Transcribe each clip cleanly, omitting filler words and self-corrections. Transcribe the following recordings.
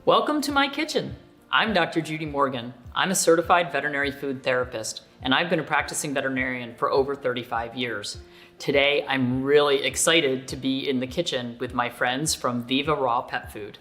Welcome to my kitchen. I'm Dr. Judy Morgan. I'm a certified veterinary food therapist, and I've been a practicing veterinarian for over 35 years. Today, I'm really excited to be in the kitchen with my friends from Viva Raw Pet Food.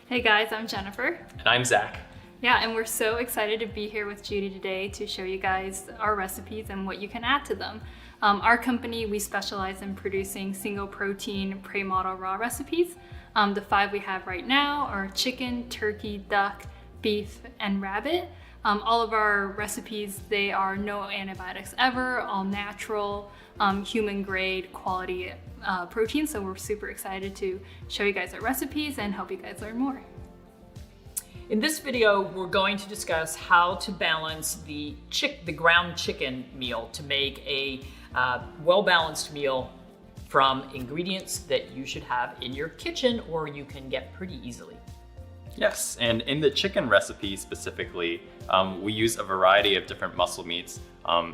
Hey guys, I'm Jennifer. And I'm Zach. Yeah, and we're so excited to be here with Judy today to show you guys our recipes and what you can add to them. Our company, we specialize in producing single protein pre-model raw recipes. The 5 we have right now are chicken, turkey, duck, beef, and rabbit. All of our recipes, they are no antibiotics ever, all natural, human grade quality protein. So we're super excited to show you guys our recipes and help you guys learn more. In this video, we're going to discuss how to balance the ground chicken meal to make a well-balanced meal from ingredients that you should have in your kitchen or you can get pretty easily. Yes, and in the chicken recipe specifically, we use a variety of different muscle meats.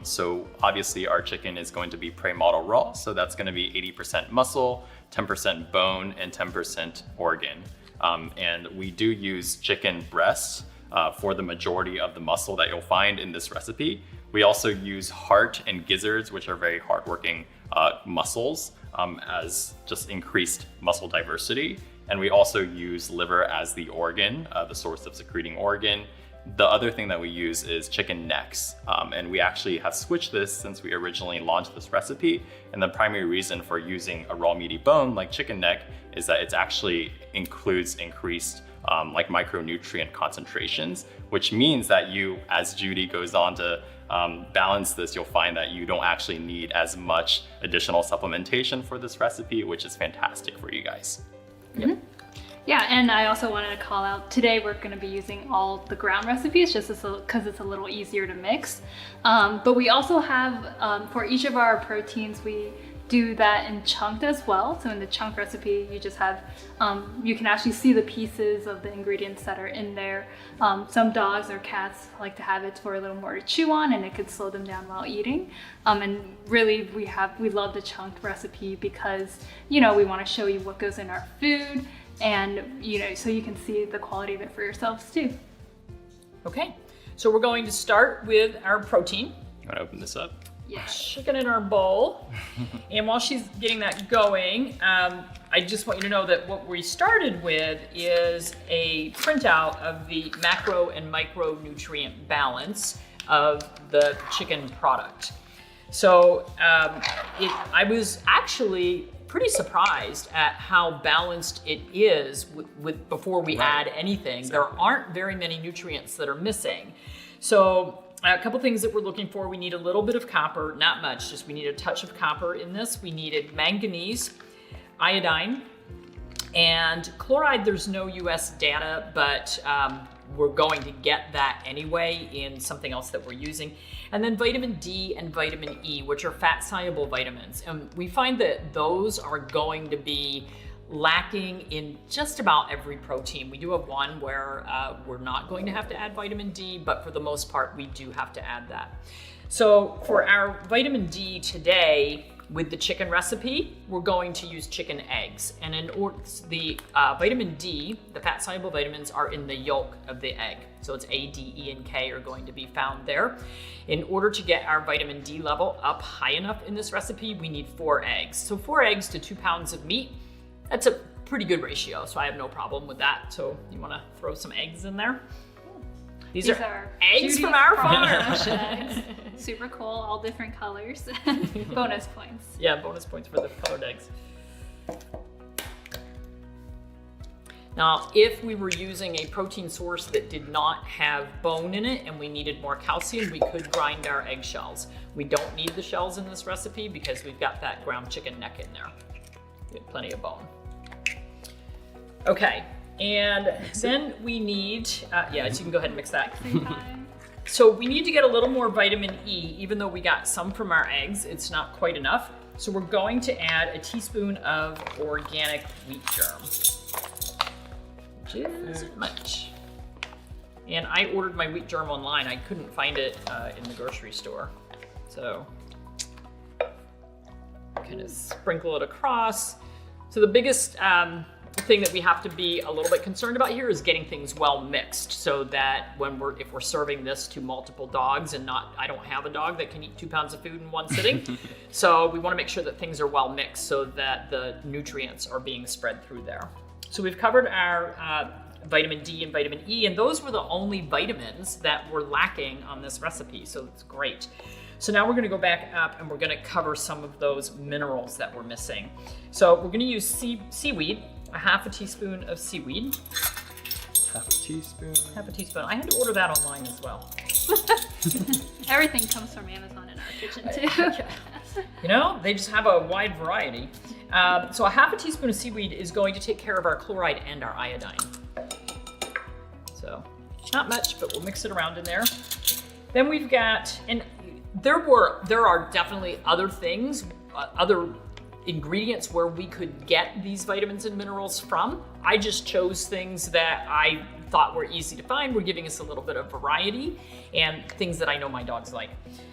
So obviously our chicken is going to be pre-model raw, so that's going to be 80% muscle, 10% bone, and 10% organ. And we do use chicken breasts for the majority of the muscle that you'll find in this recipe. We also use heart and gizzards, which are very hardworking muscles, as just increased muscle diversity. And we also use liver as the organ, the source of secreting organ. The other thing that we use is chicken necks. And we actually have switched this since we originally launched this recipe. And the primary reason for using a raw meaty bone like chicken neck is that it actually includes increased micronutrient concentrations, which means that you, as Judy goes on to balance this, you'll find that you don't actually need as much additional supplementation for this recipe, which is fantastic for you guys. Mm-hmm. Yep. Yeah, and I also wanted to call out, today we're going to be using all the ground recipes just because it's a little easier to mix. But we also have, for each of our proteins, we do that in chunked as well. So in the chunk recipe, you just have, you can actually see the pieces of the ingredients that are in there. Some dogs or cats like to have it for a little more to chew on, and it could slow them down while eating. And really, we love the chunked recipe because, we want to show you what goes in our food, and so you can see the quality of it for yourselves too. Okay, so we're going to start with our protein. You want to open this up? Yeah. Chicken in our bowl. And while she's getting that going, I just want you to know that what we started with is a printout of the macro and micronutrient balance of the chicken product. So I was actually pretty surprised at how balanced it is with before we add anything. Exactly. There aren't very many nutrients that are missing. So a couple things that we're looking for: we need a little bit of copper, not much, just we need a touch of copper in this. We needed manganese, iodine, and chloride. There's no US data, but we're going to get that anyway in something else that we're using. And then vitamin D and vitamin E, which are fat-soluble vitamins. And we find that those are going to be lacking in just about every protein. We do have one where we're not going to have to add vitamin D, but for the most part, we do have to add that. So for our vitamin D today, with the chicken recipe, we're going to use chicken eggs. And the vitamin D, the fat-soluble vitamins, are in the yolk of the egg. So it's A, D, E, and K are going to be found there. In order to get our vitamin D level up high enough in this recipe, we need 4 eggs. So 4 eggs to 2 pounds of meat. That's a pretty good ratio, so I have no problem with that. So you want to throw some eggs in there? These are eggs Judy's from our farm. Super cool, all different colors. Bonus points. Yeah, bonus points for the colored eggs. Now, if we were using a protein source that did not have bone in it and we needed more calcium, we could grind our eggshells. We don't need the shells in this recipe because we've got that ground chicken neck in there. We have plenty of bone. Okay, and then we need, so you can go ahead and mix that. So we need to get a little more vitamin E, even though we got some from our eggs, it's not quite enough. So we're going to add a teaspoon of organic wheat germ, which isn't much. And I ordered my wheat germ online. I couldn't find it in the grocery store. So kind of sprinkle it across. So the biggest thing that we have to be a little bit concerned about here is getting things well mixed, so that if we're serving this to multiple dogs, and I don't have a dog that can eat 2 pounds of food in one sitting. So we want to make sure that things are well mixed so that the nutrients are being spread through there. So we've covered our vitamin D and vitamin E, and those were the only vitamins that were lacking on this recipe, so it's great. So now we're gonna go back up and we're gonna cover some of those minerals that we're missing. So we're gonna use seaweed, a half a teaspoon of seaweed. Half a teaspoon. Half a teaspoon. I had to order that online as well. Everything comes from Amazon in our kitchen too. You know, they just have a wide variety. So a half a teaspoon of seaweed is going to take care of our chloride and our iodine. So not much, but we'll mix it around in there. Then we've got, and there are definitely other things, other ingredients where we could get these vitamins and minerals from. I just chose things that I thought were easy to find. We're giving us a little bit of variety and things that I know my dogs like.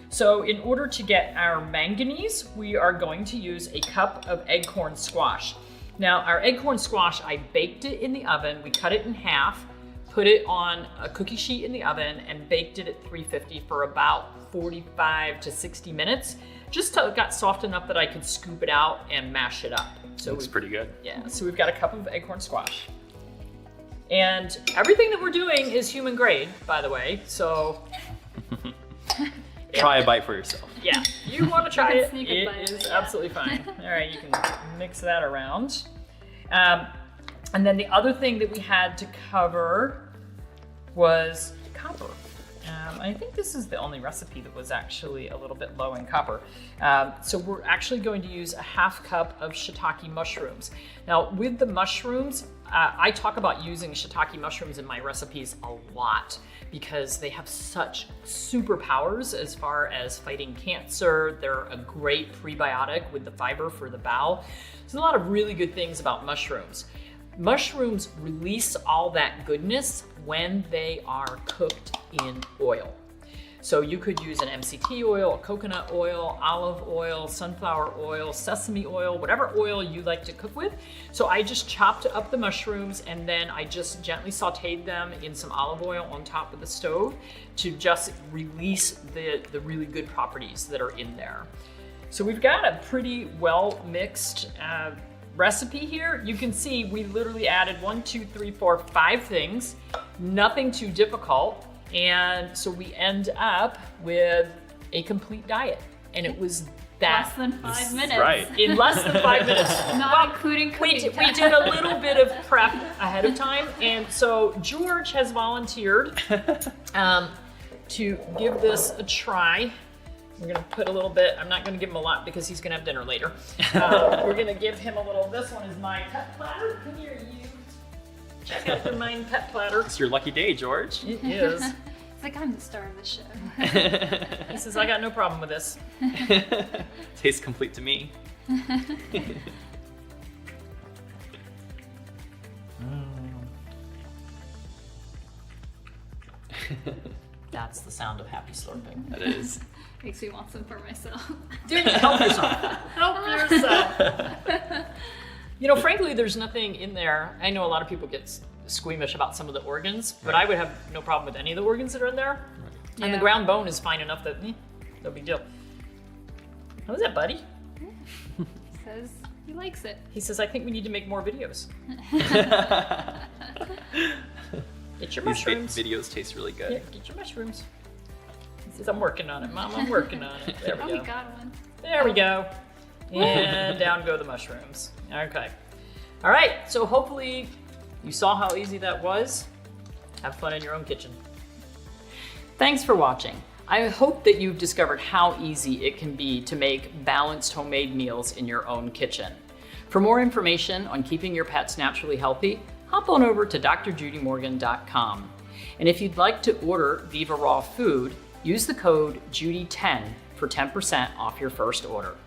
So in order to get our manganese, we are going to use a cup of eggcorn squash. Now our eggcorn squash, I baked it in the oven. We cut it in half, put it on a cookie sheet in the oven, and baked it at 350 for about 45 to 60 minutes, just till it got soft enough that I could scoop it out and mash it up. So Looks pretty good. Yeah, so we've got a cup of acorn squash. And everything that we're doing is human grade, by the way, so. Try a bite for yourself. Yeah, you want to try it, Sneak a bite, it is yeah. absolutely fine. All right, you can mix that around. And then the other thing that we had to cover was copper. I think this is the only recipe that was actually a little bit low in copper. So we're actually going to use a half cup of shiitake mushrooms. Now with the mushrooms, I talk about using shiitake mushrooms in my recipes a lot because they have such superpowers as far as fighting cancer. They're a great prebiotic with the fiber for the bowel. There's a lot of really good things about mushrooms. Mushrooms release all that goodness when they are cooked in oil. So you could use an MCT oil, a coconut oil, olive oil, sunflower oil, sesame oil, whatever oil you like to cook with. So I just chopped up the mushrooms and then I just gently sauteed them in some olive oil on top of the stove to just release the really good properties that are in there. So we've got a pretty well mixed recipe here. You can see we literally added 1, 2, 3, 4, 5 things, nothing too difficult. And so we end up with a complete diet. And it was that. Less than 5 minutes. Right. In less than 5 minutes. Not including cooking We did a little bit of prep ahead of time. And so George has volunteered to give this a try. We're gonna put a little bit, I'm not gonna give him a lot because he's gonna have dinner later. We're gonna give him a little, this one is my pet platter. Come here, you. Check out the mine pet platter. It's your lucky day, George. It is. It's like I'm the star of the show. He says, I got no problem with this. Tastes complete to me. That's the sound of happy slurping. That is. Makes me want some for myself. Dude, help yourself. Help yourself. You know, frankly, there's nothing in there. I know a lot of people get squeamish about some of the organs, but I would have no problem with any of the organs that are in there. Yeah. And the ground bone is fine enough that, no big deal. How is that, buddy? Says he likes it. He says, I think we need to make more videos. Get your mushrooms. These videos taste really good. Yeah, get your mushrooms. He says, I'm working on it, Mom, I'm working on it. There we Oh, go. we got one. There we go. And down go the mushrooms. Okay. All right, so hopefully you saw how easy that was. Have fun in your own kitchen. Thanks for watching. I hope that you've discovered how easy it can be to make balanced homemade meals in your own kitchen. For more information on keeping your pets naturally healthy, hop on over to drjudymorgan.com. And if you'd like to order Viva Raw food, use the code JUDY10 for 10% off your first order.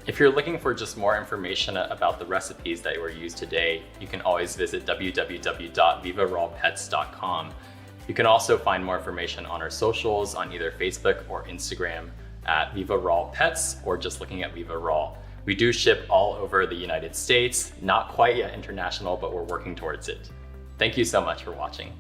If you're looking for just more information about the recipes that were used today, you can always visit www.vivarawpets.com. You can also find more information on our socials on either Facebook or Instagram at Viva Raw Pets or just looking at Viva Raw. We do ship all over the United States, not quite yet international, but we're working towards it. Thank you so much for watching.